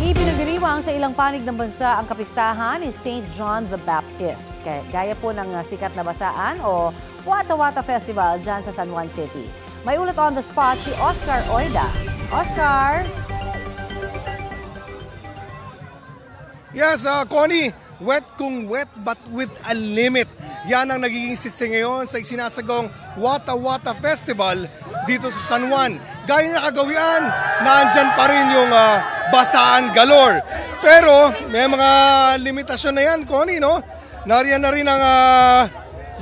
Ipinagdiriwang sa ilang panig ng bansa ang kapistahan ni St. John the Baptist. Gaya po ng sikat na basaan o Wata Wata Festival dyan sa San Juan City. May ulat on the spot si Oscar Oida. Oscar! Yes, Connie, wet kung wet but with a limit. Yan ang nagiging siste ngayon sa isinasagong Wata Wata Festival dito sa San Juan. Gaya na kagawian, naandyan pa rin yung basaan galore. Pero may mga limitasyon na yan, Connie, no? Nariyan na rin ang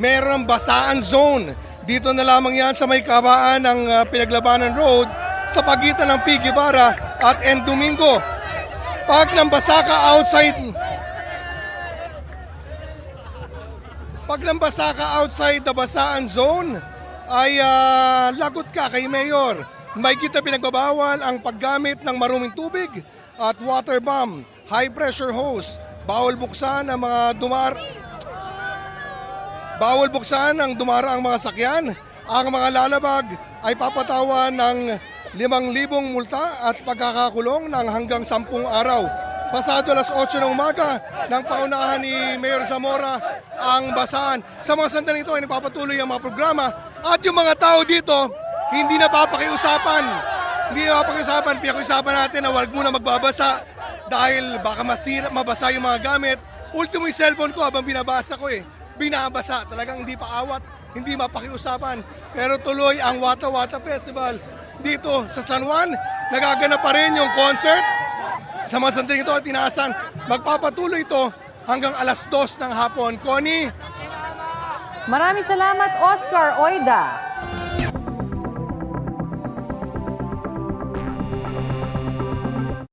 meron ng basaan zone. Dito na lamang yan sa may kabaan ng Pinaglabanan Road sa pagitan ng P. Guevara at N. Domingo. Pag nambasa ka outside the basaan zone, ay lagot ka kay Mayor. May kita pinagbabawal ang paggamit ng maruming tubig at water bomb, high pressure hose. Bawal buksan ang dumaraang mga sakyan. Ang mga lalabag ay papatawan ng 5,000 multa at pagkakakulong ng hanggang 10 araw. Pasado alas 8 ng umaga ng paunahan ni Mayor Zamora ang basaan. Sa mga sandaling ito ay napapatuloy ang mga programa at yung mga tao dito hindi na papakiusapan. Pinakiusapan natin na wag muna magbabasa dahil baka mabasa yung mga gamit. Ultimo yung cellphone ko habang binabasa ko binabasa. Talagang hindi pa awat, hindi mapakiusapan. Pero tuloy ang Wata Wata Festival dito sa San Juan. Nagaganap pa rin yung concert. Sa mga sandaling ito at tinaasan, magpapatuloy ito hanggang alas 2 ng hapon. Connie? Maraming salamat, Oscar Oida.